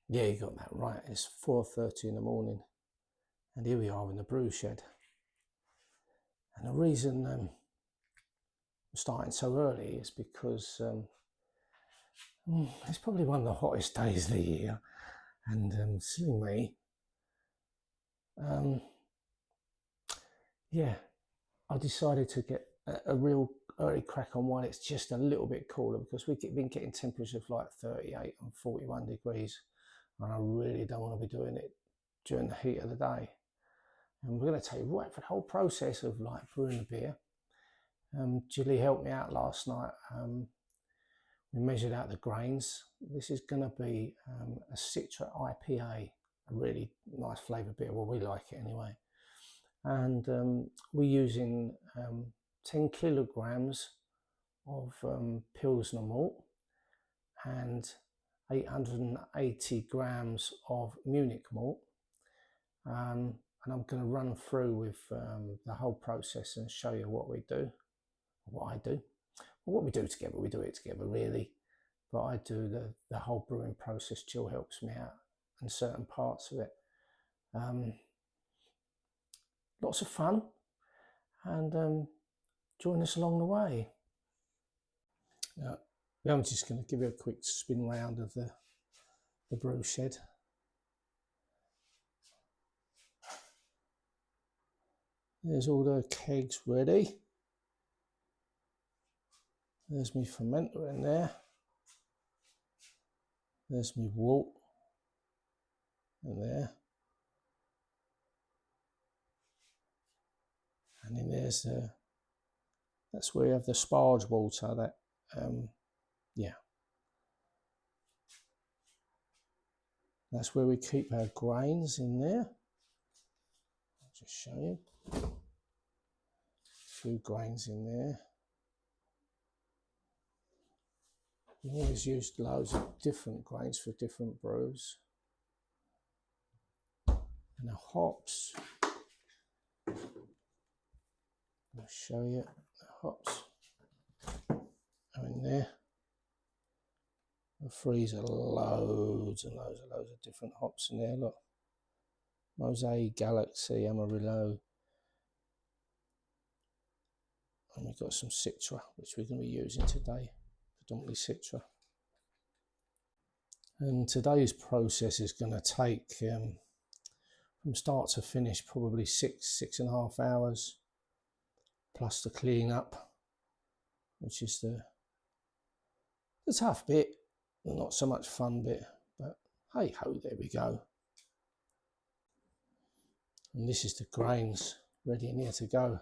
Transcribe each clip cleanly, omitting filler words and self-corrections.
Yeah, you got that right. It's 4:30 in the morning, and here we are in the brew shed. And the reason I'm starting so early is because it's probably one of the hottest days of the year, and silly me, um, yeah, I decided to get a real early crack on while it's just a little bit cooler, because we've been getting temperatures of like 38 and 41 degrees, and I really don't want to be doing it during the heat of the day. And we're going to take you right for the whole process of like brewing the beer. Julie helped me out last night. We measured out the grains. This is going to be a Citra IPA, a really nice flavoured beer. Well, we like it anyway. And we're using 10 kilograms of Pilsner malt and 880 grams of Munich malt. And I'm going to run through with the whole process and show you what we do, what I do. Well, what we do together, we do it together really, but I do the whole brewing process. Jill helps me out in certain parts of it. Lots of fun, and join us along the way. I'm just going to give you a quick spin round of the brew shed. There's all the kegs ready. There's my fermenter in there. There's my wort in there. And then there's that's where you have the sparge water, that, yeah. That's where we keep our grains in there. I'll just show you. A few grains in there. We always used loads of different grains for different brews. And the hops, I'll show you the hops are in there. The freezer, loads and loads of different hops in there. Look, Mosaic, Galaxy, Amarillo, and we've got some Citra, which we're going to be using today, predominantly Citra. And today's process is going to take from start to finish probably 6.5 hours, plus the clean up, which is the tough bit, the not so much fun bit, but hey ho, there we go. And this is the grains ready in here to go.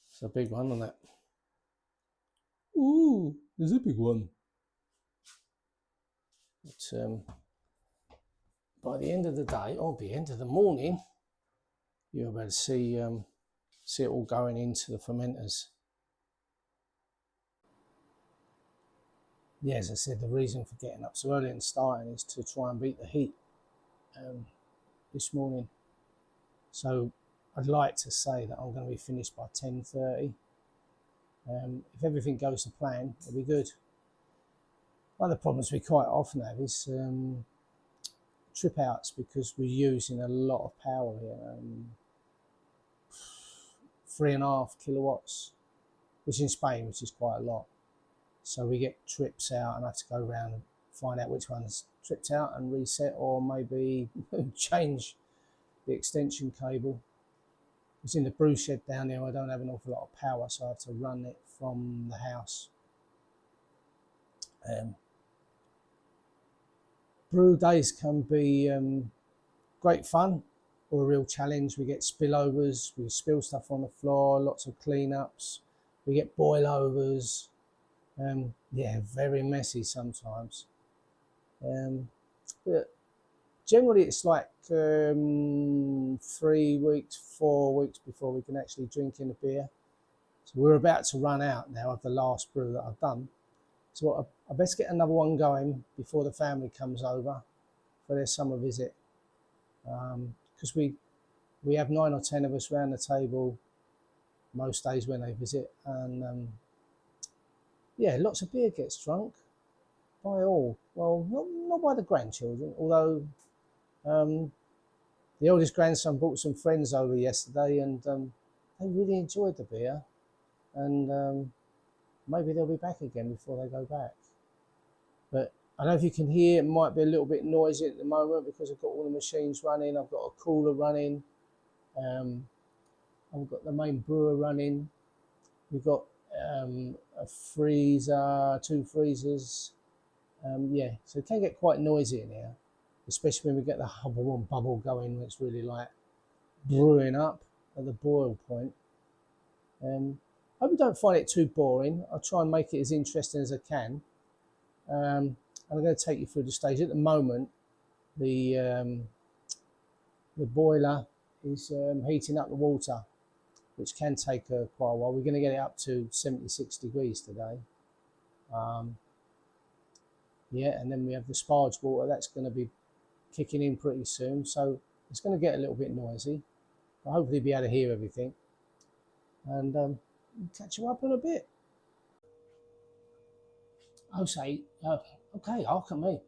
It's a big one, isn't it? Ooh, there's a big one. But by the end of the day, or the end of the morning, you'll be able to see it all going into the fermenters. Yeah, as I said, the reason for getting up so early and starting is to try and beat the heat this morning. So I'd like to say that I'm going to be finished by 10:30. If everything goes to plan, it'll be good. One of the problems we quite often have is trip outs, because we're using a lot of power here. 3.5 kilowatts, which in Spain, which is quite a lot. So we get trips out and I have to go around and find out which one's tripped out and reset, or maybe change the extension cable. It's in the brew shed down there. I don't have an awful lot of power, so I have to run it from the house. Brew days can be great fun or a real challenge. We get spillovers, we spill stuff on the floor, lots of cleanups, we get boilovers. Yeah, very messy sometimes. But generally it's like 3 weeks, 4 weeks before we can actually drink in a beer. So we're about to run out now of the last brew that I've done. So I best get another one going before the family comes over for their summer visit. Because we have 9 or 10 of us around the table most days when they visit, and yeah, lots of beer gets drunk. by all. Well, not by the grandchildren, although the eldest grandson brought some friends over yesterday, and they really enjoyed the beer, and maybe they'll be back again before they go back. But I don't know if you can hear, it might be a little bit noisy at the moment because I've got all the machines running. I've got a cooler running. I've got the main brewer running. We've got a freezer, 2 freezers. Yeah, so it can get quite noisy in here, especially when we get the hubble and bubble going, when it's really like brewing up at the boil point. I hope you don't find it too boring. I'll try and make it as interesting as I can. I'm going to take you through the stage. At the moment, the boiler is heating up the water, which can take quite a while. We're going to get it up to 76 degrees today. Yeah, and then we have the sparge water. That's going to be kicking in pretty soon. So it's going to get a little bit noisy. But hopefully be able to hear everything. And catch you up in a bit. I'll say, okay, look at me.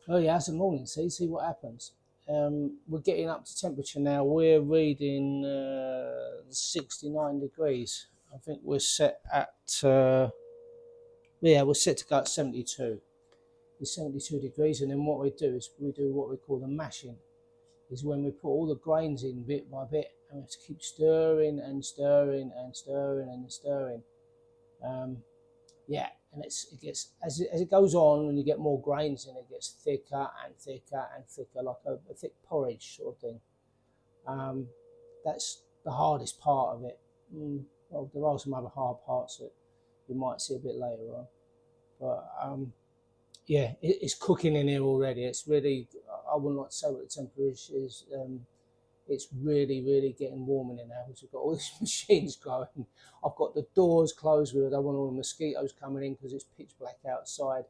Early hours of the morning, see what happens. We're getting up to temperature now. We're reading 69 degrees. I think we're set at, we're set to go at 72. It's 72 degrees, and then what we do is we do what we call the mashing. Is when we put all the grains in bit by bit, and we have to keep stirring and stirring and stirring and stirring. Yeah, and it gets, as it goes on, and you get more grains in, it gets thicker and thicker and thicker, like a thick porridge sort of thing. That's the hardest part of it. Well, there are some other hard parts that we might see a bit later on, but yeah, it's cooking in here already. It's really, I wouldn't like to say what the temperature is. It's really getting warm in here now because we've got all these machines going. I've got the doors closed because I don't want all the mosquitoes coming in because it's pitch black outside.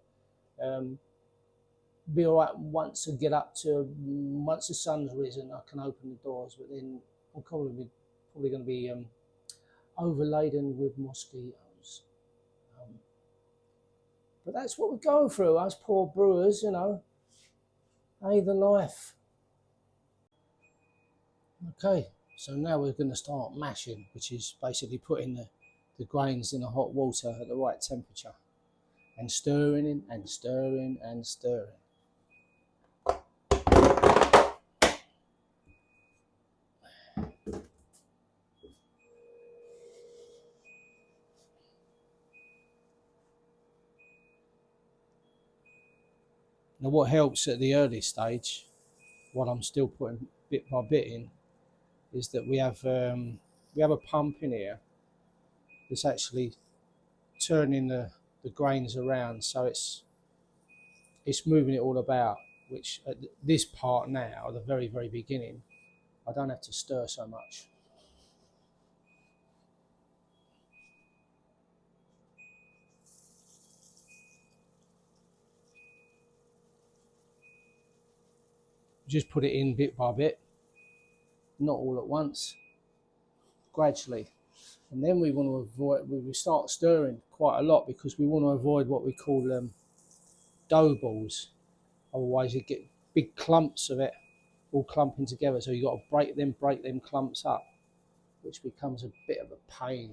Be all right once I get up to, once the sun's risen, I can open the doors, but then I'm probably going to be overladen with mosquitoes. But that's what we're going through, us poor brewers, you know. Ain't the life. Okay, so now we're going to start mashing, which is basically putting the grains in the hot water at the right temperature and stirring in and stirring and stirring. Now what helps at the early stage, while I'm still putting bit by bit in, is that we have a pump in here that's actually turning the grains around, so it's moving it all about, which at this part now, at the very beginning, I don't have to stir so much. Just put it in bit by bit, not all at once, gradually. And then we want to avoid, we start stirring quite a lot because we want to avoid what we call dough balls. Otherwise you get big clumps of it all clumping together. So you've got to break them clumps up, which becomes a bit of a pain.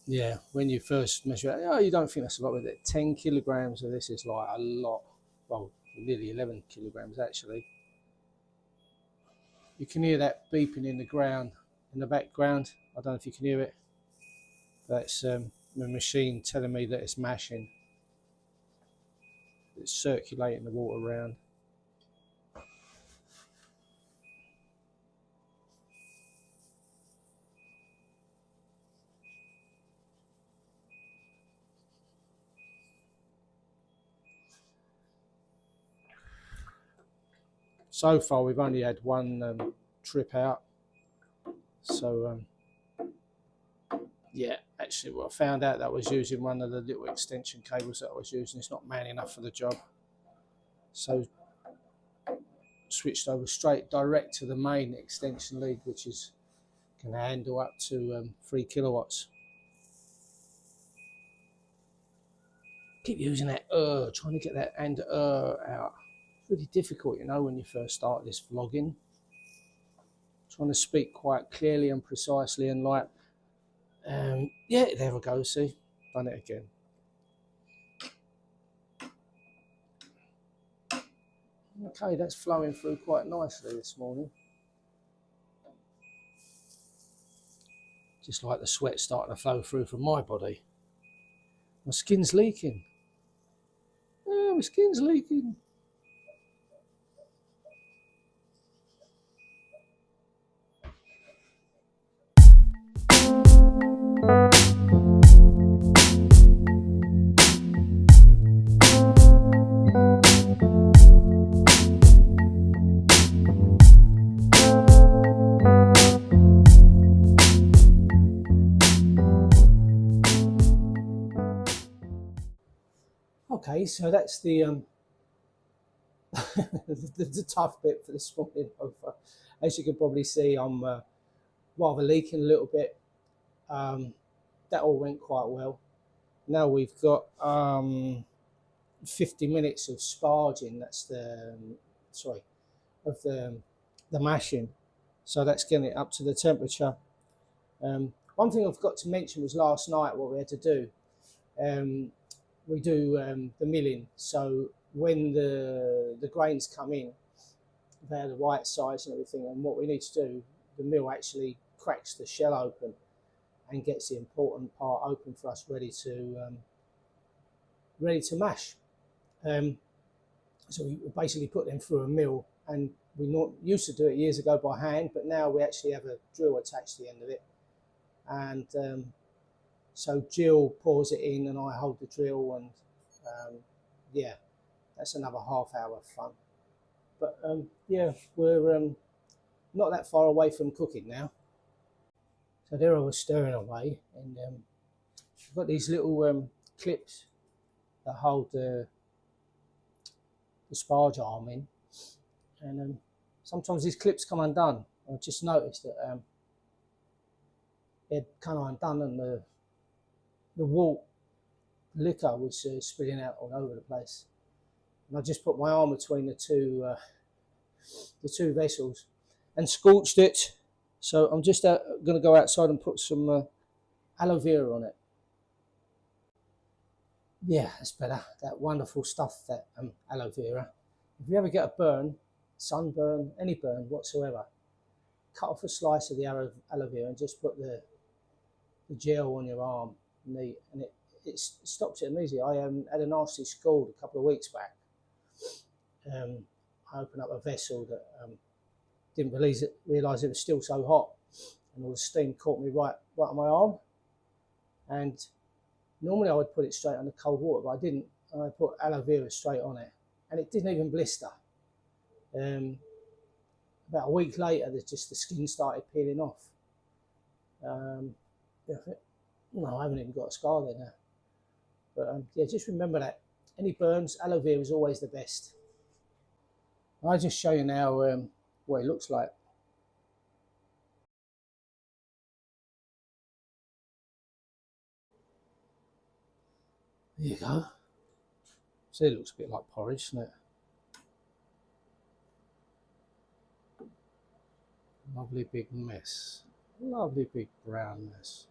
Yeah, when you first measure it, oh, you don't think that's a lot with it. 10 kilograms of this is like a lot. Well, nearly 11 kilograms actually. You can hear that beeping in the ground, in the background. I don't know if you can hear it. That's the machine telling me that it's mashing. It's circulating the water around. So far we've only had one trip out, so yeah, actually I found out that I was using one of the little extension cables that I was using. It's not man enough for the job, so switched over straight direct to the main extension lead, which is can handle up to 3 kilowatts. Keep using that trying to get that and out. It's really difficult, you know, when you first start this vlogging. Trying to speak quite clearly and precisely and like, yeah, there we go, see, done it again. Okay, that's flowing through quite nicely this morning. Just like the sweat starting to flow through from my body. My skin's leaking. Oh, my skin's leaking. Okay, so that's the the tough bit for this morning. As you can probably see, I'm rather leaking a little bit. That all went quite well. Now we've got 50 minutes of sparging. That's the sorry, of the mashing. So that's getting it up to the temperature. One thing I forgot to mention was last night what we had to do. We do the milling. So when the grains come in, they're the right size and everything. And what we need to do, the mill actually cracks the shell open and gets the important part open for us, ready to mash. So we basically put them through a mill, and we used to do it years ago by hand, but now we actually have a drill attached to the end of it. And so Jill pours it in and I hold the drill, and yeah, that's another half hour of fun. But yeah, we're not that far away from cooking now. So there I was stirring away, and I've got these little clips that hold the sparge arm in, and sometimes these clips come undone. I just noticed that it kind of undone, and the wort liquor was spilling out all over the place. And I just put my arm between the two vessels and scorched it. So I'm just going to go outside and put some aloe vera on it. Yeah, that's better. That wonderful stuff, that aloe vera. If you ever get a burn, sunburn, any burn whatsoever, cut off a slice of the aloe vera and just put the gel on your arm, and it stops it immediately. I had a nasty scald a couple of weeks back. I opened up a vessel that didn't realise it was still so hot, and all the steam caught me right on my arm. And normally I would put it straight under cold water, but I didn't. And I put aloe vera straight on it, and it didn't even blister. About a week later, the skin started peeling off. No, I haven't even got a scar there now. But yeah, just remember that. Any burns, aloe vera is always the best. I'll just show you now what it looks like. There you go. See, it looks a bit like porridge, doesn't it? Lovely big mess. Lovely big brown mess.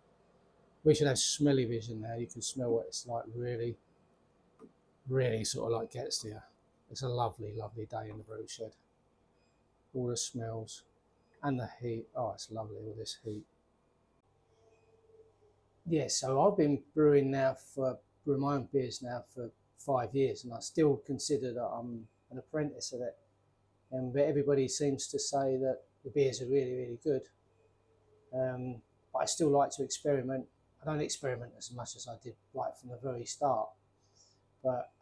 We should have smelly vision now. You can smell what it's like, really, really sort of like gets to you. It's a lovely, lovely day in the brew shed. All the smells and the heat. Oh, it's lovely, all this heat. Yeah, so I've been brewing my own beers now for 5 years, and I still consider that I'm an apprentice of it. But everybody seems to say that the beers are really, really good. But I still like to experiment. I don't experiment as much as I did right from the very start. But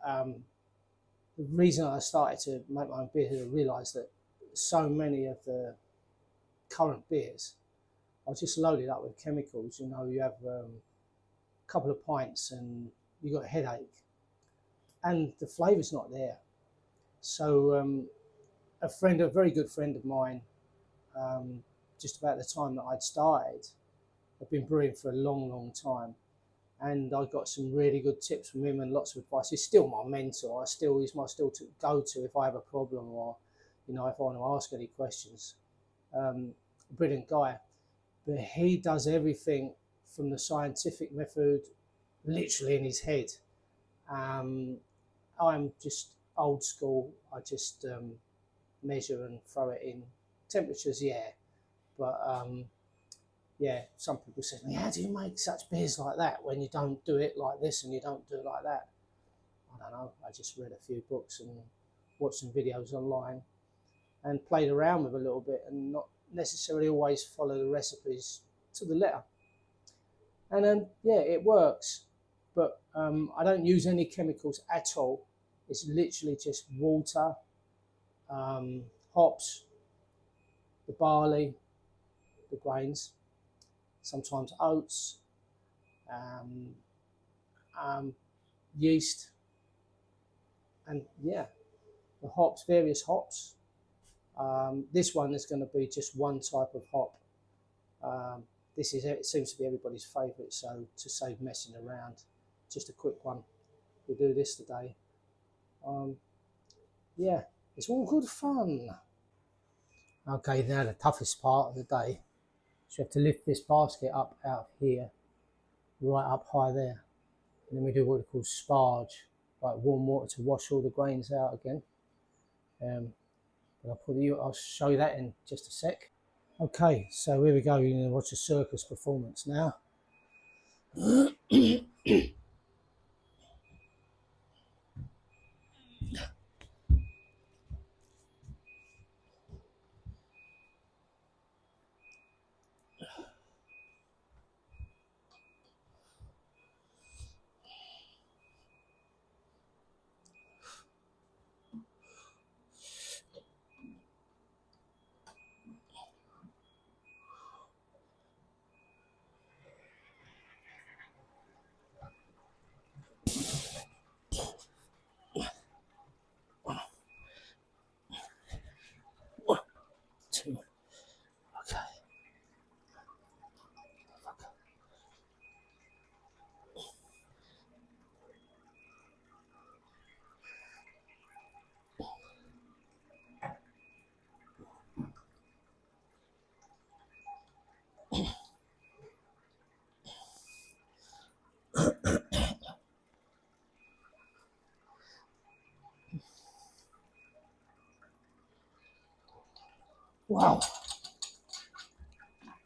the reason I started to make my own beer is I realised that so many of the current beers are just loaded up with chemicals. You know, you have a couple of pints and you got a headache, and the flavour's not there. So a very good friend of mine, just about the time that I'd started, I've been brewing for a long, long time, and I got some really good tips from him and lots of advice. He's still my mentor. He's my to go to if I have a problem, or you know, if I want to ask any questions. Brilliant guy, but he does everything from the scientific method, literally in his head. I'm just old school. I just measure and throw it in. Temperatures, yeah, but yeah, some people say to me, how do you make such beers like that when you don't do it like this and you don't do it like that? I don't know. I just read a few books and watched some videos online and played around with a little bit, and not necessarily always follow the recipes to the letter. And yeah, it works, but I don't use any chemicals at all. It's literally just water, hops, the barley, the grains, sometimes oats, yeast, and yeah, the hops, various hops. This one is going to be just one type of hop. It seems to be everybody's favourite, so to save messing around, just a quick one. We'll do this today. Yeah, it's all good fun. Okay, now the toughest part of the day. So you have to lift this basket up out of here, right up high there. And then we do what we call sparge, like warm water to wash all the grains out again. I'll show you that in just a sec. Okay, so here we go. You're going to watch a circus performance now. Two. Okay. Wow.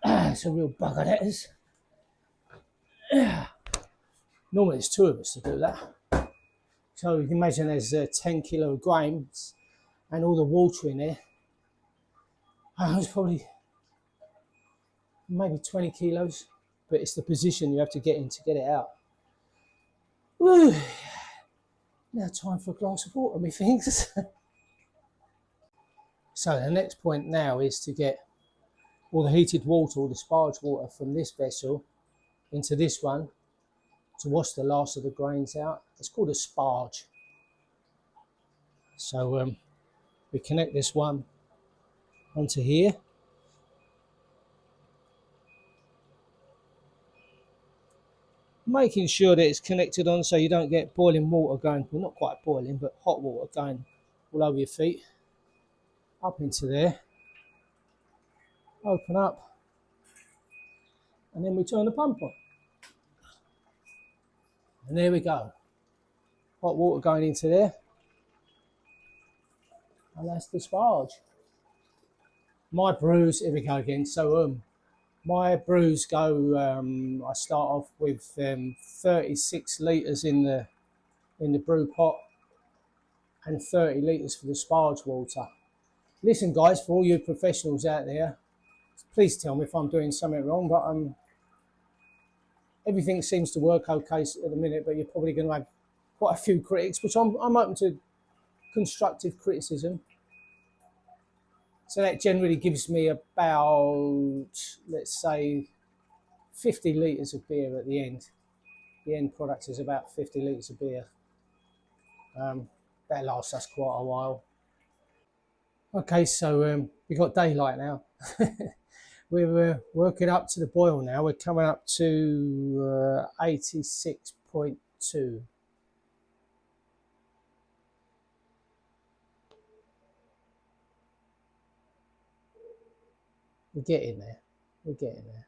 It's a real bugger, that is. Normally it's two of us to do that. So you can imagine there's 10 kilo of grains and all the water in there. It's probably maybe 20 kilos, but it's the position you have to get in to get it out. Woo. Now time for a glass of water, methinks. So the next point now is to get all the heated water, all the sparge water from this vessel into this one to wash the last of the grains out. It's called a sparge. So we connect this one onto here. Making sure that it's connected on so you don't get boiling water going, well, not quite boiling, but hot water going all over your feet. Up into there. Open up. And then we turn the pump on. And there we go. Hot water going into there. And that's the sparge. My brews, here we go again. So my brews go, I start off with 36 litres in the brew pot and 30 litres for the sparge water. Listen guys, for all you professionals out there, please tell me if I'm doing something wrong, but everything seems to work okay at the minute, but you're probably going to have quite a few critics, which I'm open to constructive criticism. So that generally gives me about, let's say, 50 litres of beer at the end. The end product is about 50 litres of beer. That lasts us quite a while. Okay, so we've got daylight now. We're working up to the boil now. We're coming up to 86.2. We're getting there. We're getting there.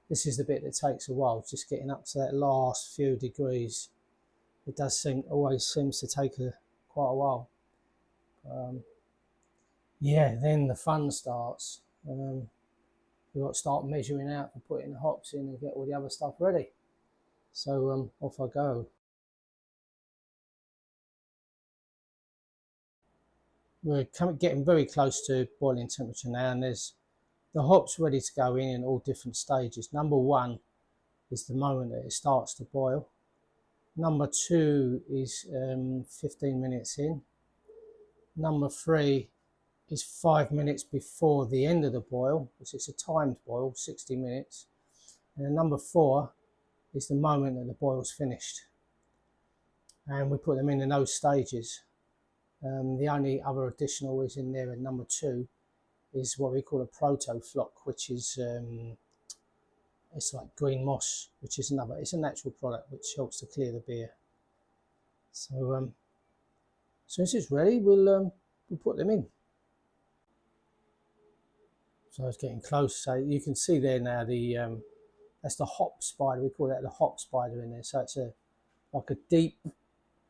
This is the bit that takes a while, just getting up to that last few degrees. It does always seems to take quite a while. Yeah, then the fun starts. We've got to start measuring out for putting the hops in and get all the other stuff ready. So off I go. We're getting very close to boiling temperature now, and there's the hops ready to go in all different stages. Number one is the moment that it starts to boil. Number two is 15 minutes in. Number three is 5 minutes before the end of the boil, because it's a timed boil, 60 minutes. And then number four is the moment that the boil's finished. And we put them in those stages. The only other additional is in there at number two is what we call a proto flock, which is it's like green moss, which is it's a natural product which helps to clear the beer. So as soon as it's ready, we'll put them in. So it's getting close. So you can see there now that's the hop spider. We call that the hop spider in there. So it's like a deep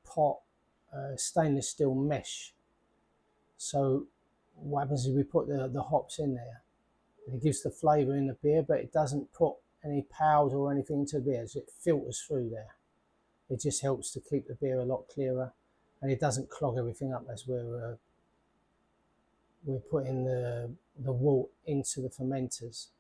pot stainless steel mesh. So what happens is we put the hops in there, and it gives the flavour in the beer, but it doesn't put any powder or anything into the beer, so it filters through there. It just helps to keep the beer a lot clearer, and it doesn't clog everything up as we're putting the wort into the fermenters.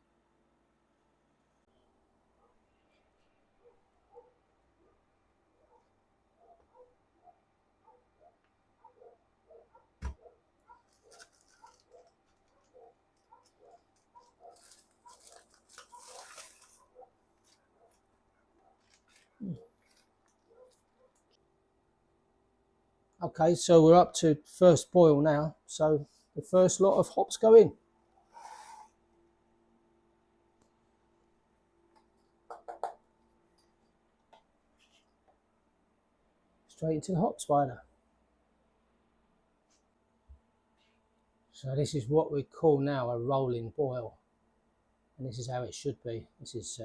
Okay, so we're up to first boil now. So the first lot of hops go in. Straight into the hop spider. So this is what we call now a rolling boil. And this is how it should be. This is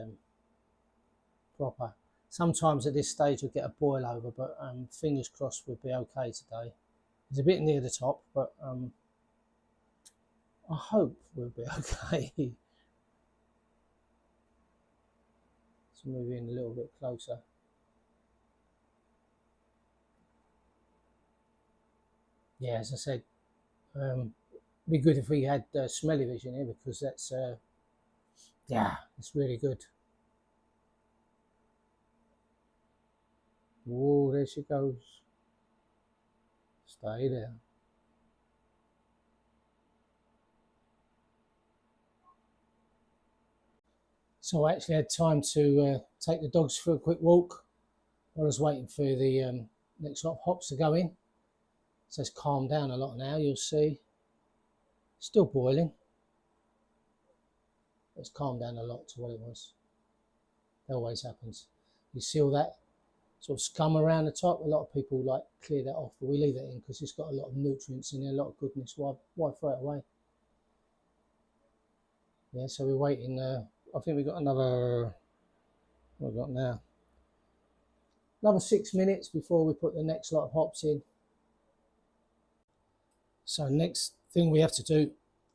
proper. Sometimes at this stage we'll get a boil over, but fingers crossed we'll be okay today. It's a bit near the top, but I hope we'll be okay. Let's move in a little bit closer. Yeah, as I said, it'd be good if we had smelly vision here, because that's yeah, it's really good. Oh, there she goes. Stay there. So I actually had time to take the dogs for a quick walk while I was waiting for the next lot of hops to go in. So it's calmed down a lot now, you'll see. Still boiling. It's calmed down a lot to what it was. That always happens. You see all that sort of scum around the top? A lot of people like clear that off, but we leave it in because it's got a lot of nutrients in there, a lot of goodness. Why throw it away? Yeah, so we're waiting. I think we've got another, what have we got now? Another 6 minutes before we put the next lot of hops in. So next thing we have to do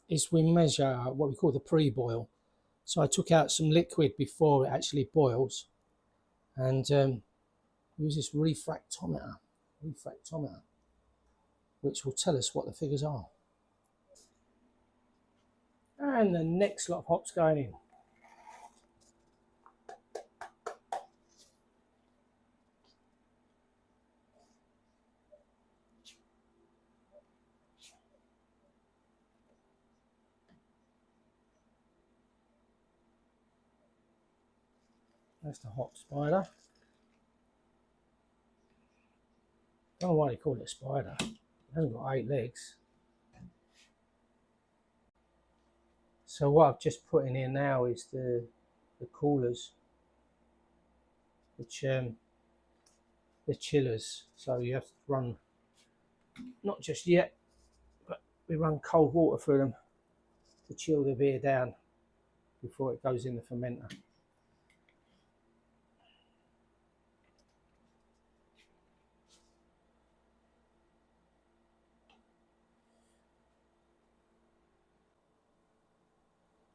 is we measure what we call the pre-boil. So I took out some liquid before it actually boils, and use this refractometer, which will tell us what the figures are. And the next lot of hops going in. That's the hop spider. I don't know why they call it a spider. It hasn't got 8 legs. So what I've just put in here now is the coolers, which the chillers. So you have to run, not just yet, but we run cold water through them to chill the beer down before it goes in the fermenter.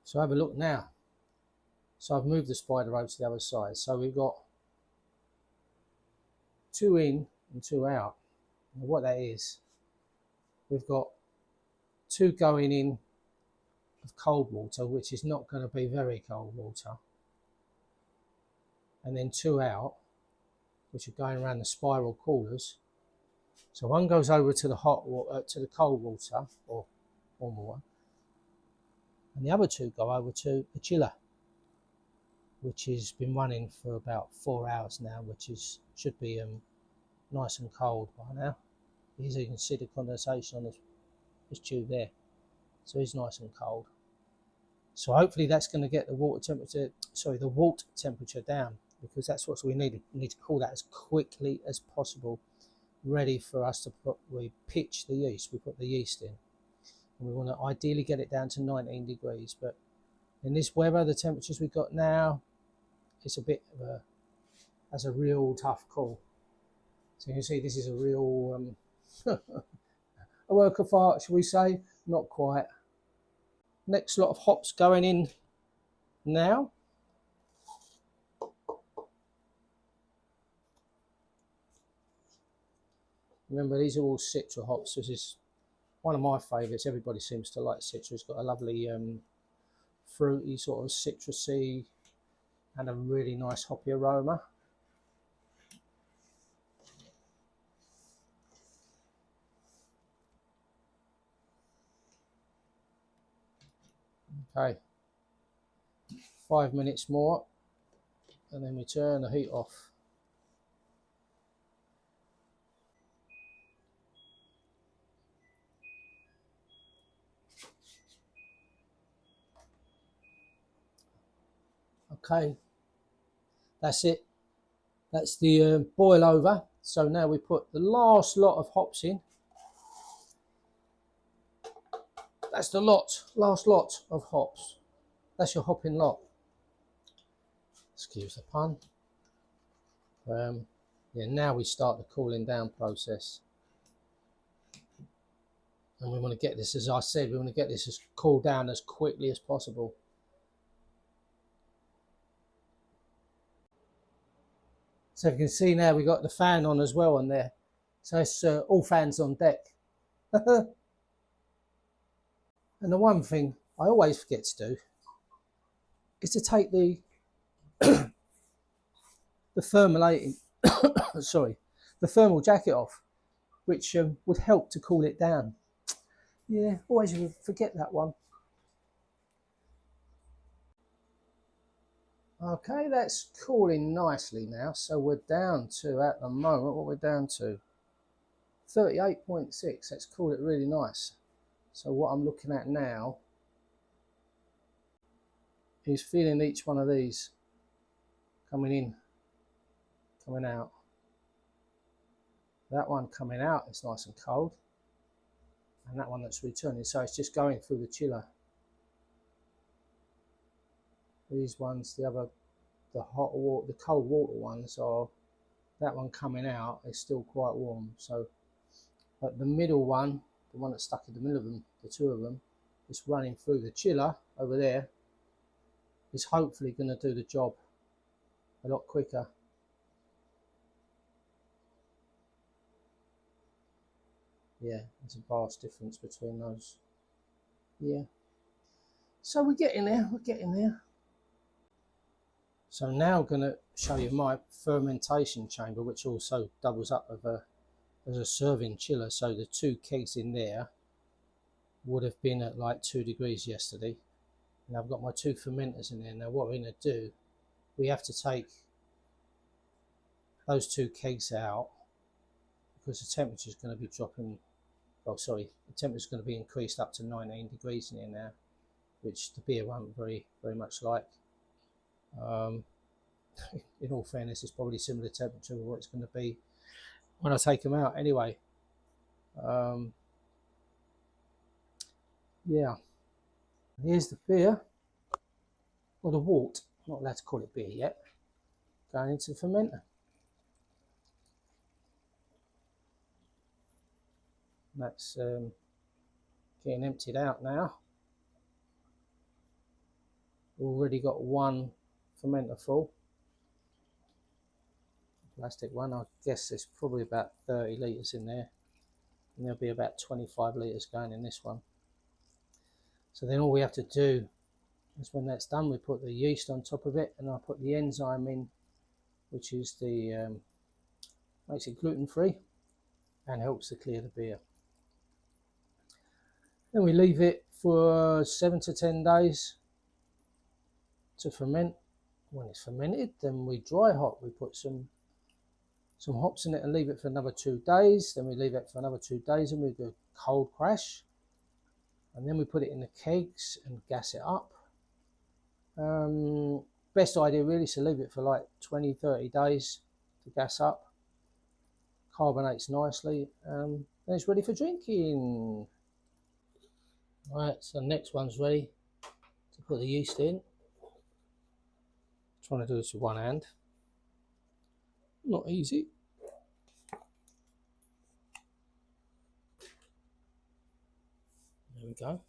So have a look now. So I've moved the spider over to the other side. So we've got 2 in and 2 out. And what that is, we've got 2 going in of cold water, which is not going to be very cold water, and then 2 out, which are going around the spiral coolers. So one goes over to the hot water, to the cold water or warm water, and the other 2 go over to the chiller, which has been running for about 4 hours now, which should be nice and cold by now. As you can see the condensation on this tube there, so it's nice and cold. So hopefully that's going to get the water temperature down, because that's what we need. We need to cool that as quickly as possible, ready for us to we pitch the yeast. We put the yeast in, and we want to ideally get it down to 19 degrees. But in this weather, the temperatures we've got now, it's a bit of that's a real tough call. So you can see this is a real a work of art, shall we say? Not quite. Next lot of hops going in now. Remember, these are all Citra hops. This is one of my favourites. Everybody seems to like Citra. It's got a lovely fruity, sort of citrusy, and a really nice hoppy aroma. Okay, 5 minutes more, and then we turn the heat off. Okay, that's it. That's the boil over. So now we put the last lot of hops in. That's the last lot of hops. That's your hopping lot. Excuse the pun. Yeah, now we start the cooling down process. And we want to get this, as I said, we want to get this as cooled down as quickly as possible. So you can see now we've got the fan on as well on there. So it's all fans on deck. And the one thing I always forget to do is to take the thermalating, sorry, the thermal jacket off, which would help to cool it down. Yeah, always forget that one. Okay, that's cooling nicely now. So we're down to, at the moment, what we're down to, 38.6. Let's cool it really nice. So what I'm looking at now is feeling each one of these coming in, coming out. That one coming out, it's nice and cold. And that one that's returning, so it's just going through the chiller. These ones, the hot water, the cold water ones are, that one coming out is still quite warm. So, but the middle one, the one that's stuck in the middle of them, the 2 of them, is running through the chiller over there, is hopefully going to do the job a lot quicker. Yeah, there's a vast difference between those. Yeah. So we're getting there, we're getting there. So now I'm going to show you my fermentation chamber, which also doubles up as a serving chiller. So the 2 kegs in there would have been at like 2 degrees yesterday. And I've got my 2 fermenters in there. Now what we're going to do we have to take those 2 kegs out because the temperature is going to be dropping. Oh, sorry, the temperature is going to be increased up to 19 degrees in here now, which the beer won't very much like. In all fairness, it's probably similar temperature to what it's going to be when I take them out anyway. Yeah, here's the beer, or the wort. I'm not allowed to call it beer yet. Going into the fermenter. That's getting emptied out now. Already got 1 fermenter full. Plastic one. I guess there's probably about 30 litres in there, and there'll be about 25 litres going in this one. So then all we have to do is, when that's done, we put the yeast on top of it, and I put the enzyme in, which is the makes it gluten-free and helps to clear the beer. Then we leave it for 7 to 10 days to ferment. When it's fermented, then we dry hop. We put some hops in it and leave it for another 2 days. Then we leave it for another 2 days and we do cold crash. And then we put it in the kegs and gas it up. Best idea really is to leave it for like 20-30 days to gas up. Carbonates nicely. Then it's ready for drinking. Right, so the next one's ready to put the yeast in. Trying to do this with one hand. Not easy. There we go.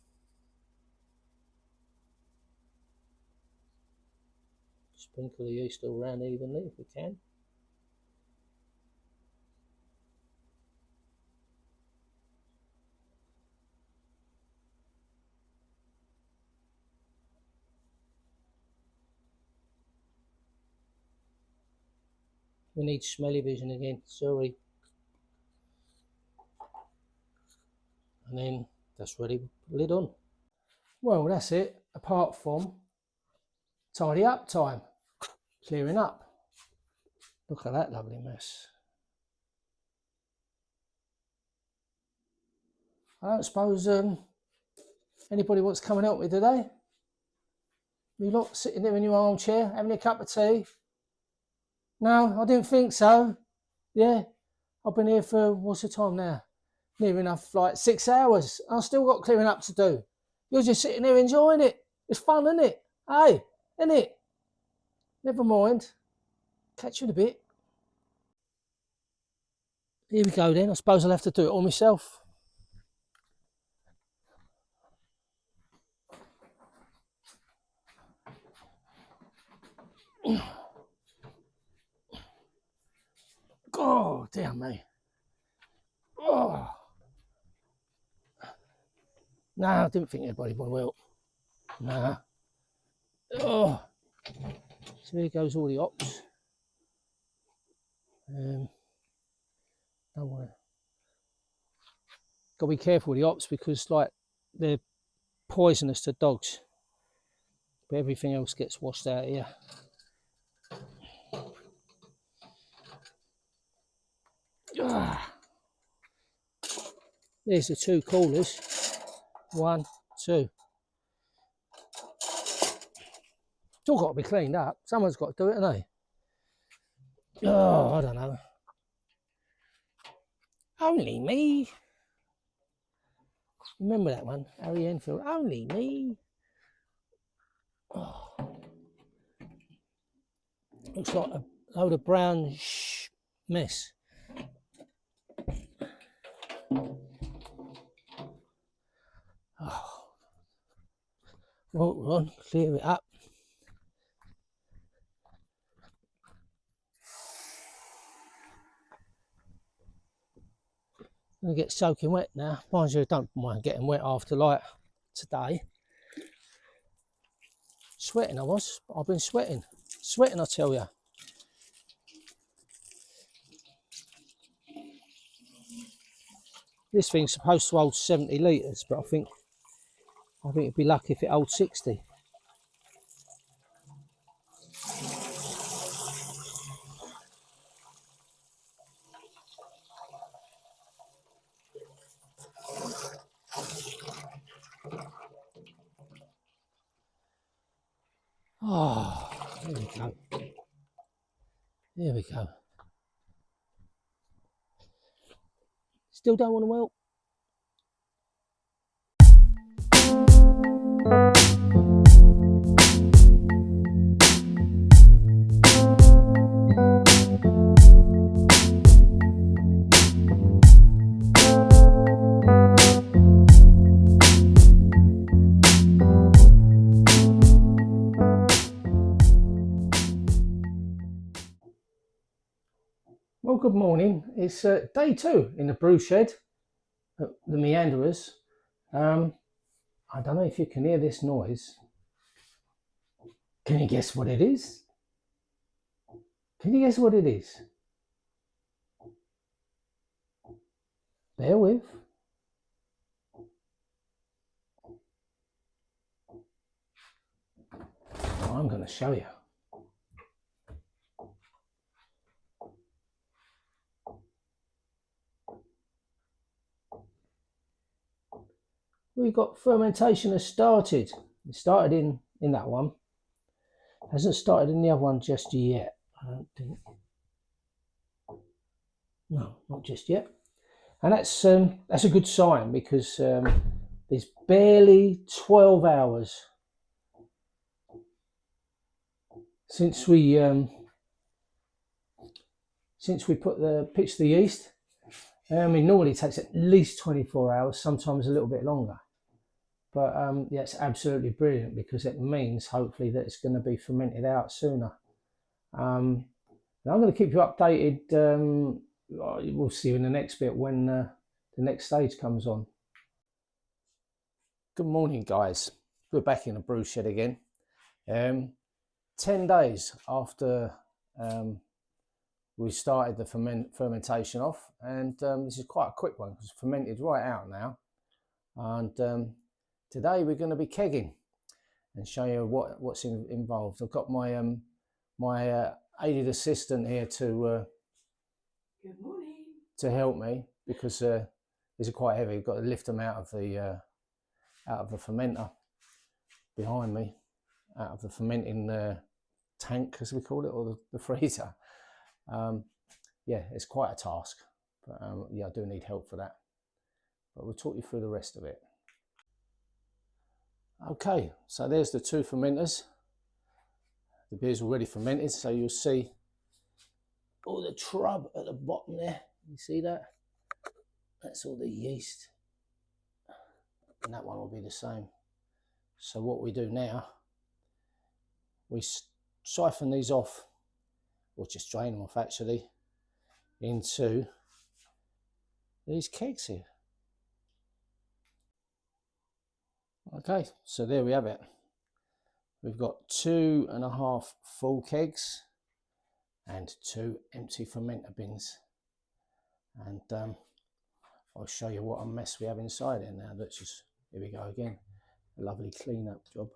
Sprinkle the yeast all around evenly if we can. We need smelly vision again, sorry. And then that's ready, lid on. Well, that's it, apart from tidy up time, clearing up. Look at that lovely mess. I don't suppose anybody wants to come and help me today? You lot sitting there in your armchair, having a cup of tea? No, I didn't think so. Yeah, I've been here for, what's the time now? Near enough, like 6 hours. I've still got clearing up to do. You're just sitting there enjoying it. It's fun, isn't it? Hey, isn't it? Never mind. Catch you in a bit. Here we go then. I suppose I'll have to do it all myself. Oh, dear me. Oh. No, I didn't think anybody would help. No. Oh. So here goes all the hops. Don't want to. Got to be careful with the hops because, like, they're poisonous to dogs. But everything else gets washed out here. Ah. There's the 2 coolers. 1, 2. It's all got to be cleaned up. Someone's got to do it, haven't they? Oh, I don't know. Only me. Remember that one, Harry Enfield. Only me. Oh. Looks like a load of brown mess. Oh. Hold on, clear it up. I'm going to get soaking wet now. Mind you, I don't mind getting wet after like today. Sweating I was. I've been sweating. Sweating, I tell you. This thing's supposed to hold 70 litres, but I think it'd be lucky if it holds 60. Here we go. Still don't want to melt. Well, good morning. It's day 2 in the brew shed at the Meanderers. I don't know if you can hear this noise. Can you guess what it is? Can you guess what it is? Bear with. I'm going to show you. We've got fermentation has started. It started in that one. Hasn't started in the other one just yet, I don't think. No, not just yet. And that's a good sign, because there's barely 12 hours since we pitched the yeast. Normally it takes at least 24 hours, sometimes a little bit longer. But yeah, it's absolutely brilliant, because it means hopefully that it's going to be fermented out sooner. And I'm going to keep you updated. We'll see you in the next bit when the next stage comes on. Good morning, guys. We're back in the brew shed again. 10 days after we started the fermentation off, and this is quite a quick one because it's fermented right out now. And today we're going to be kegging and show you what's involved. I've got my my aided assistant here to good morning, to help me, because these are quite heavy. I've got to lift them out of the fermenter behind me, out of the fermenting tank, as we call it, or the freezer. Yeah, it's quite a task, but yeah, I do need help for that. But we'll talk you through the rest of it. Okay, so there's the 2 fermenters. The beer's already fermented, so you'll see all the trub at the bottom there. You see that? That's all the yeast. And that one will be the same. So what we do now, we siphon these off, or just drain them off actually, into these kegs here. Okay, so there we have it. We've got 2.5 full kegs and 2 empty fermenter bins. And I'll show you what a mess we have inside here now. Let's just, here we go again. A lovely clean up job.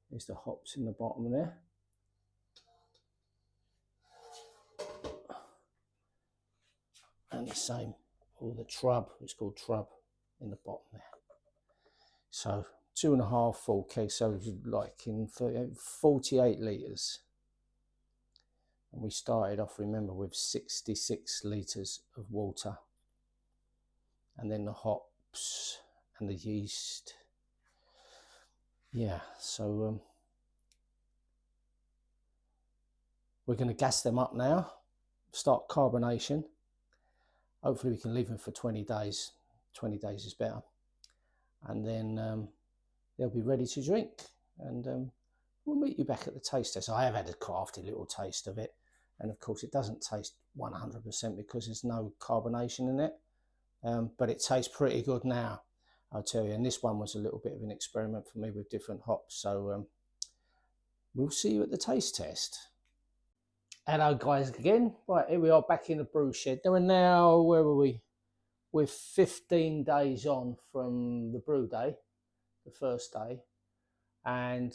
There's the hops in the bottom there. And the same, all the trub, it's called trub, in the bottom there. So 2.5 full kegs, so like in 48 litres. And we started off, remember, with 66 litres of water. And then the hops and the yeast. Yeah, so we're going to gas them up now, start carbonation. Hopefully we can leave them for 20 days. 20 days is better. And then they'll be ready to drink. And we'll meet you back at the taste test. I have had a crafty little taste of it. And of course it doesn't taste 100% because there's no carbonation in it. But it tastes pretty good now, I'll tell you. And this one was a little bit of an experiment for me with different hops. So we'll see you at the taste test. Hello guys again. Right, here we are back in the brew shed. Now, now, where were we? We're 15 days on from the brew day, the first day, and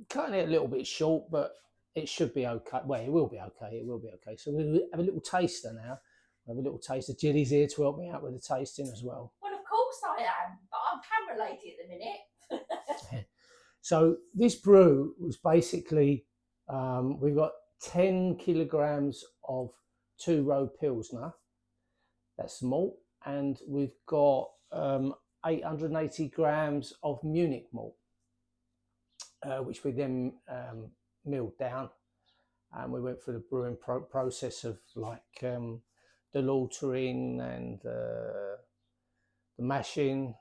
cutting it a little bit short, but it should be okay. Well, it will be okay. It will be okay. So we'll have a little taster now. We'll have a little taster. Jilly's here to help me out with the tasting as well. Well, of course I am, but I'm camera lady at the minute. So this brew was basically, we've got 10 kilograms of 2-row Pilsner, that's malt, and we've got 880 grams of Munich malt, which we then milled down, and we went through the brewing process of like the lautering and the mashing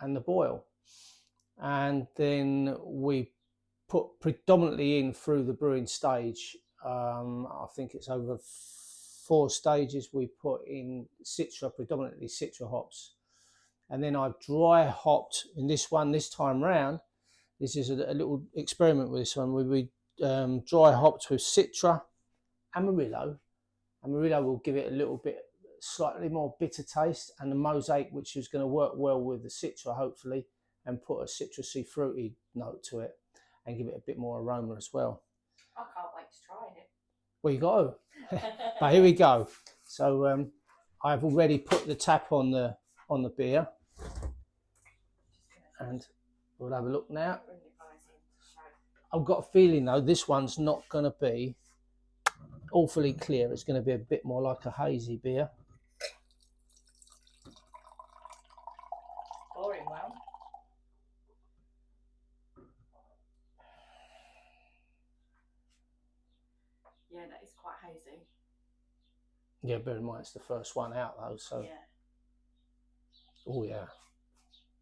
and the boil, and then we put predominantly in through the brewing stage. I think it's over 4 stages. We put in predominantly Citra hops, and then I've dry hopped in this one this time round. This is a little experiment with this one. We dry hopped with Citra, Amarillo. Amarillo will give it a little bit slightly more bitter taste, and the Mosaic, which is going to work well with the Citra hopefully, and put a citrusy fruity note to it and give it a bit more aroma as well. I can't wait to try it. Well, you go. But here we go. So I've already put the tap on the beer, and we'll have a look now. I've got a feeling though this one's not going to be awfully clear. It's going to be a bit more like a hazy beer. Boring well. Yeah, that is quite hazy. Yeah, bear in mind it's the first one out though, so yeah. Oh yeah.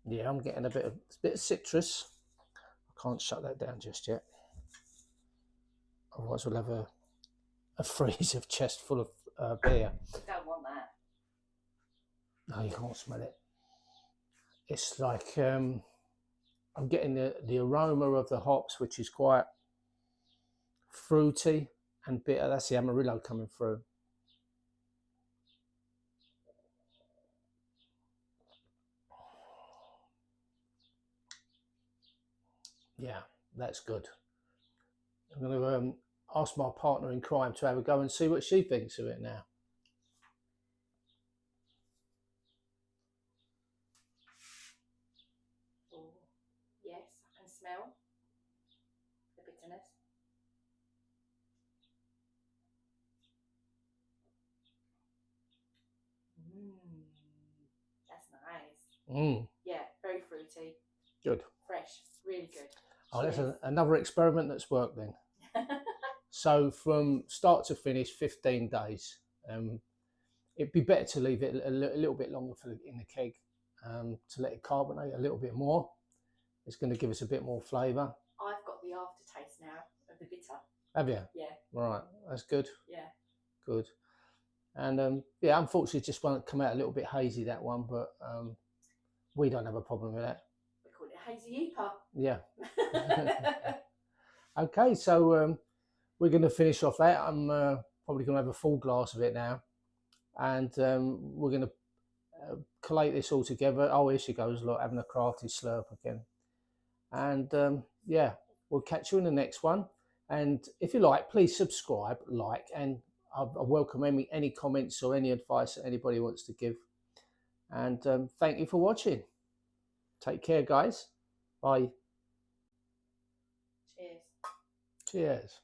Yeah, I'm getting a bit of citrus. I can't shut that down just yet. Otherwise we'll have a freeze of chest full of beer. You don't want that. No, you can't smell it. It's like I'm getting the aroma of the hops, which is quite fruity and bitter. That's the Amarillo coming through. Yeah, that's good. I'm going to ask my partner in crime to have a go and see what she thinks of it now. Oh, yes, I can smell the bitterness. That's nice. Yeah, very fruity. Good. Fresh, really good. Oh, that's another experiment that's worked then. So from start to finish, 15 days. It'd be better to leave it a little bit longer in the keg to let it carbonate a little bit more. It's going to give us a bit more flavour. I've got the aftertaste now of the bitter. Have you? Yeah. Right, that's good. Yeah. Good. And yeah, unfortunately, it just won't come out a little bit hazy, that one, but we don't have a problem with that. We call it hazy EPA. Yeah. Okay, so we're going to finish off that. I'm probably going to have a full glass of it now, and we're going to collate this all together. Oh, here she goes, look, having a crafty slurp again. And yeah, we'll catch you in the next one. And if you like, please subscribe, like, and I welcome any comments or any advice that anybody wants to give. And thank you for watching. Take care, guys. Bye. Cheers. Cheers.